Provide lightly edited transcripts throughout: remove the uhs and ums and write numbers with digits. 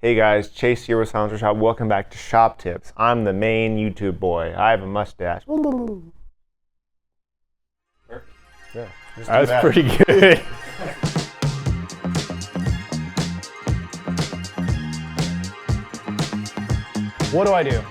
Hey guys, Chase here with Silencer Shop. Welcome back to Shop Tips. I'm the main YouTube boy. I have a mustache. Yeah, that's pretty good. What do I do?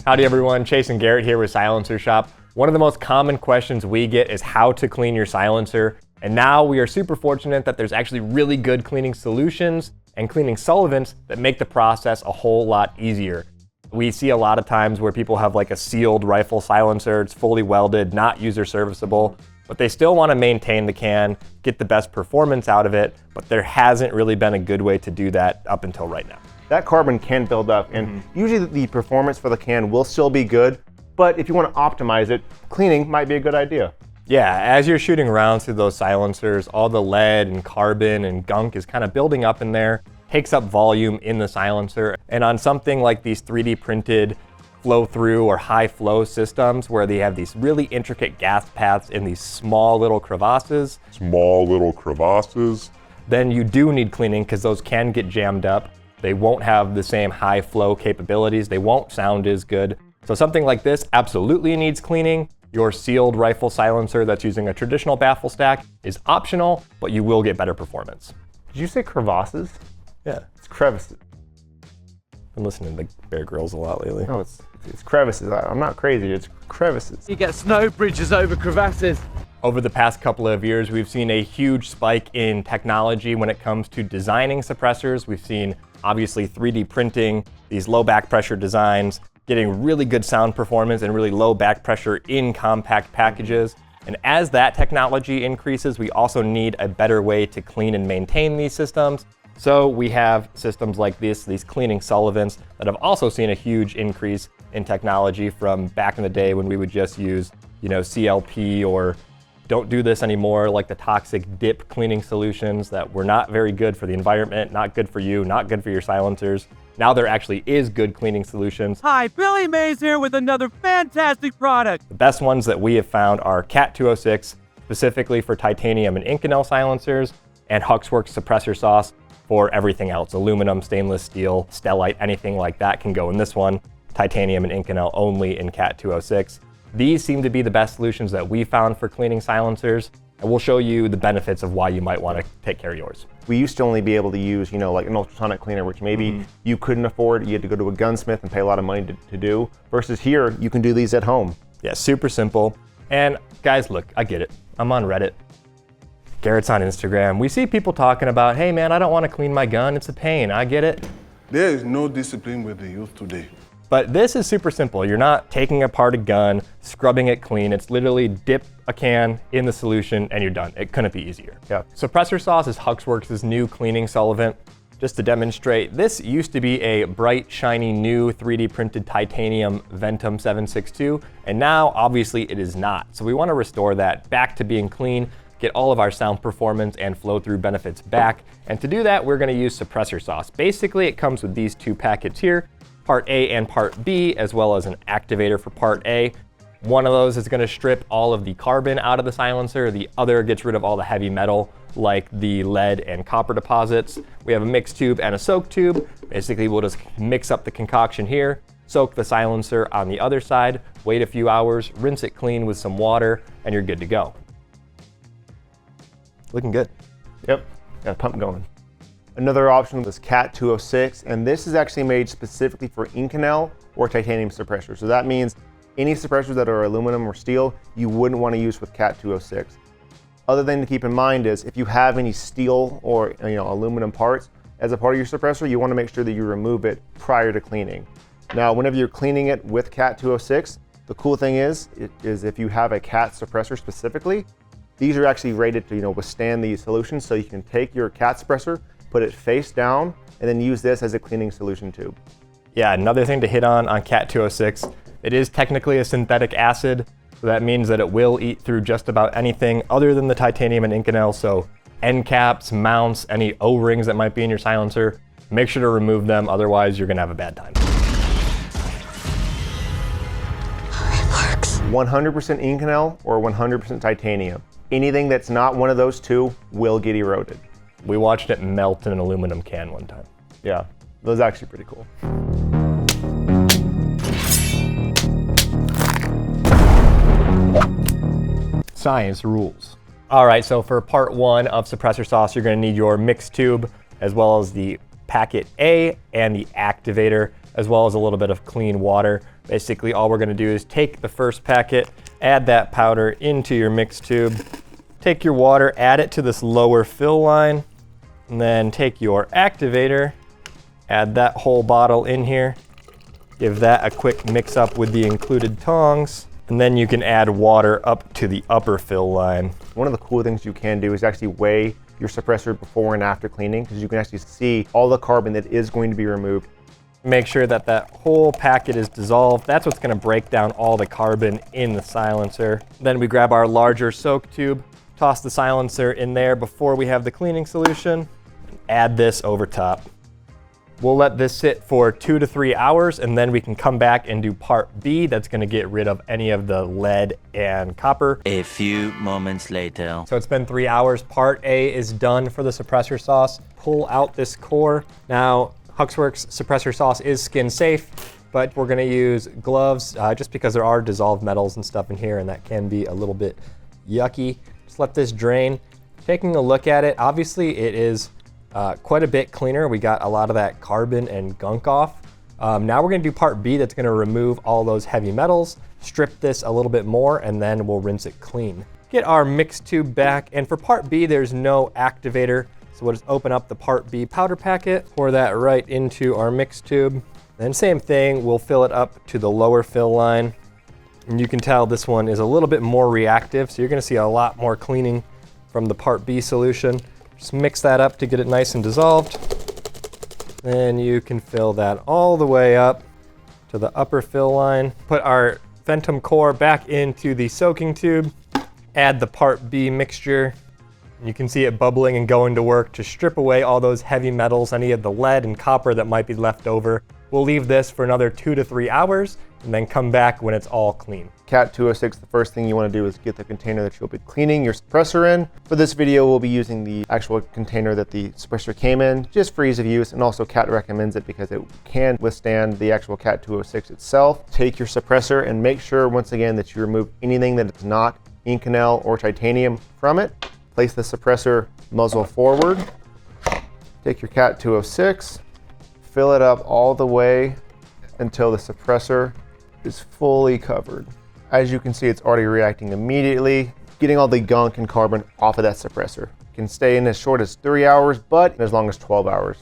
Howdy everyone, Chase and Garrett here with Silencer Shop. One of the most common questions we get is how to clean your silencer. And now we are super fortunate that there's actually really good cleaning solutions and cleaning solvents that make the process a whole lot easier. We see a lot of times where people have like a sealed rifle silencer, it's fully welded, not user serviceable, but they still want to maintain the can, get the best performance out of it, but there hasn't really been a good way to do that up until right now. That carbon can build up, and usually the performance for the can will still be good, but if you want to optimize it, cleaning might be a good idea. Yeah, as you're shooting rounds through those silencers, all the lead and carbon and gunk is kind of building up in there, takes up volume in the silencer. And on something like these 3D printed flow through or high flow systems where they have these really intricate gas paths in these small little crevasses, then you do need cleaning because those can get jammed up. They won't have the same high flow capabilities. They won't sound as good. So something like this absolutely needs cleaning. Your sealed rifle silencer that's using a traditional baffle stack is optional, but you will get better performance. Did you say crevasses? Yeah. It's crevices. Been listening to Bear Grylls a lot lately. No, it's crevices. I'm not crazy, it's crevices. You get snow bridges over crevasses. Over the past couple of years, we've seen a huge spike in technology when it comes to designing suppressors. We've seen obviously 3D printing, these low back pressure designs, getting really good sound performance and really low back pressure in compact packages. And as that technology increases, we also need a better way to clean and maintain these systems. So we have systems like these cleaning solvents that have also seen a huge increase in technology from back in the day when we would just use, CLP, or don't do this anymore, like the toxic dip cleaning solutions that were not very good for the environment, not good for you, not good for your silencers. Now there actually is good cleaning solutions. Hi, Billy Mays here with another fantastic product. The best ones that we have found are CAT206, specifically for titanium and Inconel silencers, and HUXWRX Suppressor sauce for everything else. Aluminum, stainless steel, stellite, anything like that can go in this one. Titanium and Inconel only in CAT206. These seem to be the best solutions that we found for cleaning silencers, and we'll show you the benefits of why you might want to take care of yours. We used to only be able to use, like an ultrasonic cleaner, which maybe you couldn't afford. You had to go to a gunsmith and pay a lot of money to do. Versus here, you can do these at home. Yeah, super simple. And guys, look, I get it. I'm on Reddit. Garrett's on Instagram. We see people talking about, hey man, I don't want to clean my gun. It's a pain. I get it. There is no discipline with the youth today. But this is super simple. You're not taking apart a gun, scrubbing it clean. It's literally dip a can in the solution and you're done. It couldn't be easier. Yeah. Suppressor sauce is HUXWRX's new cleaning solvent. Just to demonstrate, this used to be a bright, shiny, new 3D printed titanium Ventum 762, and now obviously it is not. So we want to restore that back to being clean, get all of our sound performance and flow through benefits back. And to do that, we're going to use suppressor sauce. Basically, it comes with these two packets here, Part A and Part B, as well as an activator for Part A. One of those is going to strip all of the carbon out of the silencer. The other gets rid of all the heavy metal, like the lead and copper deposits. We have a mix tube and a soak tube. Basically, we'll just mix up the concoction here, soak the silencer on the other side, wait a few hours, rinse it clean with some water, and you're good to go. Looking good. Yep, got a pump going. Another option was CAT206, and this is actually made specifically for Inconel or titanium suppressors. So that means any suppressors that are aluminum or steel, you wouldn't want to use with CAT206. Other thing to keep in mind is if you have any steel or aluminum parts as a part of your suppressor, you want to make sure that you remove it prior to cleaning. Now, whenever you're cleaning it with CAT206, the cool thing is if you have a CAT suppressor specifically, these are actually rated to withstand these solutions. So you can take your CAT suppressor, put it face down, and then use this as a cleaning solution tube. Yeah, another thing to hit on CAT206, it is technically a synthetic acid, so that means that it will eat through just about anything other than the titanium and Inconel, so end caps, mounts, any O-rings that might be in your silencer, make sure to remove them, otherwise you're gonna have a bad time. 100% Inconel or 100% titanium. anything that's not one of those two will get eroded. We watched it melt in an aluminum can one time. Yeah, that was actually pretty cool. Science rules. All right, so for part one of suppressor sauce, you're gonna need your mix tube, as well as the packet A and the activator, as well as a little bit of clean water. Basically, all we're gonna do is take the first packet, add that powder into your mix tube, take your water, add it to this lower fill line, and then take your activator, add that whole bottle in here, give that a quick mix up with the included tongs, and then you can add water up to the upper fill line. One of the cool things you can do is actually weigh your suppressor before and after cleaning, because you can actually see all the carbon that is going to be removed. Make sure that that whole packet is dissolved. That's what's gonna break down all the carbon in the silencer. Then we grab our larger soak tube, toss the silencer in there before we have the cleaning solution, and add this over top. We'll let this sit for 2 to 3 hours, and then we can come back and do part B. That's gonna get rid of any of the lead and copper. A few moments later. So it's been 3 hours. Part A is done for the suppressor sauce. Pull out this core. Now, HUXWRX suppressor sauce is skin safe, but we're gonna use gloves just because there are dissolved metals and stuff in here, and that can be a little bit yucky. Just let this drain. Taking a look at it, obviously it is quite a bit cleaner. We got a lot of that carbon and gunk off. Now we're gonna do part B that's gonna remove all those heavy metals, strip this a little bit more, and then we'll rinse it clean. Get our mix tube back, and for part B, there's no activator. So we'll just open up the part B powder packet, pour that right into our mix tube. Then same thing, we'll fill it up to the lower fill line. And you can tell this one is a little bit more reactive, so you're gonna see a lot more cleaning from the part B solution. Just mix that up to get it nice and dissolved. Then you can fill that all the way up to the upper fill line. Put our Ventum core back into the soaking tube. Add the part B mixture. You can see it bubbling and going to work to strip away all those heavy metals, any of the lead and copper that might be left over. We'll leave this for another 2 to 3 hours and then come back when it's all clean. CAT206, the first thing you want to do is get the container that you'll be cleaning your suppressor in. For this video, we'll be using the actual container that the suppressor came in, just for ease of use, and also CAT recommends it because it can withstand the actual CAT206 itself. Take your suppressor and make sure, once again, that you remove anything that is not Inconel or titanium from it. Place the suppressor muzzle forward. Take your CAT206, fill it up all the way until the suppressor is fully covered. As you can see, it's already reacting immediately, getting all the gunk and carbon off of that suppressor. It can stay in as short as 3 hours, but as long as 12 hours.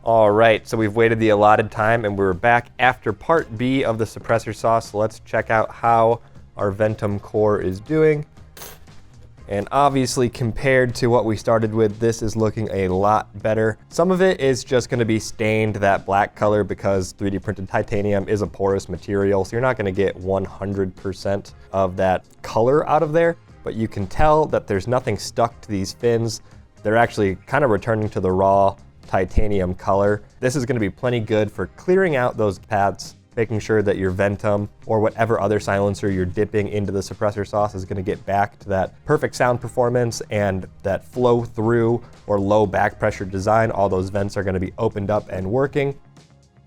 All right, so we've waited the allotted time and we're back after part B of the suppressor sauce. So let's check out how our Ventum core is doing. And obviously, compared to what we started with, this is looking a lot better. Some of it is just gonna be stained that black color because 3D printed titanium is a porous material, so you're not gonna get 100% of that color out of there, but you can tell that there's nothing stuck to these fins. They're actually kind of returning to the raw titanium color. This is gonna be plenty good for clearing out those paths, making sure that your Ventum or whatever other silencer you're dipping into the suppressor sauce is gonna get back to that perfect sound performance and that flow through or low back pressure design. All those vents are gonna be opened up and working.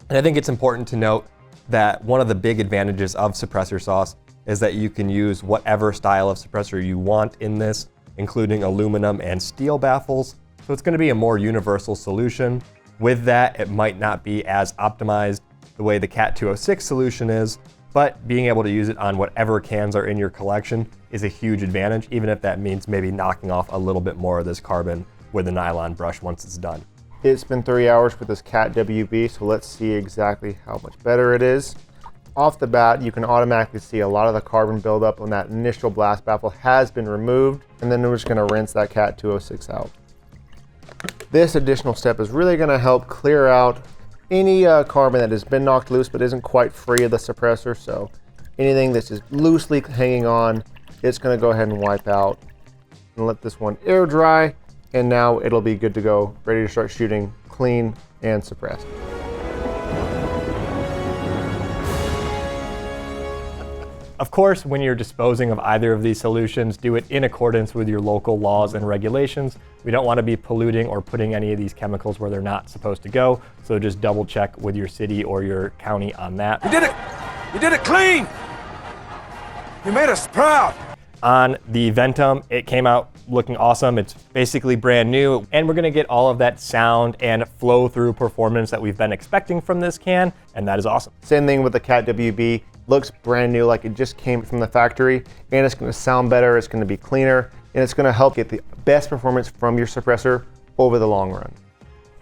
And I think it's important to note that one of the big advantages of suppressor sauce is that you can use whatever style of suppressor you want in this, including aluminum and steel baffles. So it's gonna be a more universal solution. With that, it might not be as optimized the way the CAT206 solution is, but being able to use it on whatever cans are in your collection is a huge advantage, even if that means maybe knocking off a little bit more of this carbon with a nylon brush once it's done. It's been 3 hours with this CAT WB, so let's see exactly how much better it is. Off the bat, you can automatically see a lot of the carbon buildup on that initial blast baffle has been removed, and then we're just gonna rinse that CAT206 out. This additional step is really gonna help clear out any carbon that has been knocked loose but isn't quite free of the suppressor. So anything that's just loosely hanging on, it's gonna go ahead and wipe out. And let this one air dry, and now it'll be good to go, ready to start shooting clean and suppressed. Of course, when you're disposing of either of these solutions, do it in accordance with your local laws and regulations. We don't want to be polluting or putting any of these chemicals where they're not supposed to go. So just double check with your city or your county on that. You did it! You did it clean! You made us proud! On the Ventum, it came out looking awesome. It's basically brand new, and we're gonna get all of that sound and flow through performance that we've been expecting from this can, and that is awesome. Same thing with the CAT WB. Looks brand new, like it just came from the factory, and it's gonna sound better, it's gonna be cleaner, and it's gonna help get the best performance from your suppressor over the long run.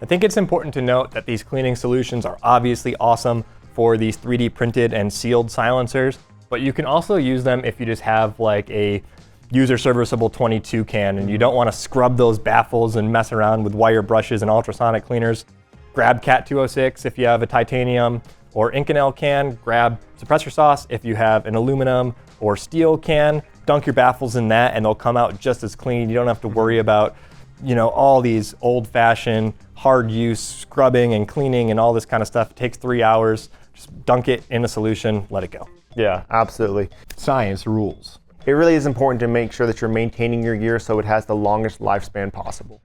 I think it's important to note that these cleaning solutions are obviously awesome for these 3D printed and sealed silencers, but you can also use them if you just have like a user serviceable 22 can and you don't want to scrub those baffles and mess around with wire brushes and ultrasonic cleaners. Grab CAT206 if you have a titanium or Inconel can. Grab suppressor sauce if you have an aluminum or steel can. Dunk your baffles in that and they'll come out just as clean. You don't have to worry about, you know, all these old-fashioned hard use scrubbing and cleaning and all this kind of stuff. It takes 3 hours. Just dunk it in a solution, let it go. Yeah, absolutely. Science rules. It really is important to make sure that you're maintaining your gear so it has the longest lifespan possible.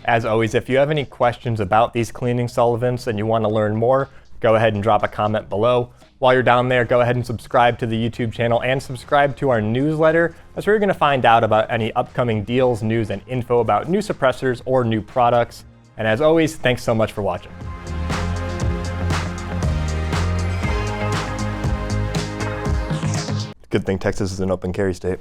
As always, if you have any questions about these cleaning solvents and you want to learn more, go ahead and drop a comment below. While you're down there, go ahead and subscribe to the YouTube channel and subscribe to our newsletter. That's where you're going to find out about any upcoming deals, news, and info about new suppressors or new products. And as always, thanks so much for watching. Good thing Texas is an open carry state.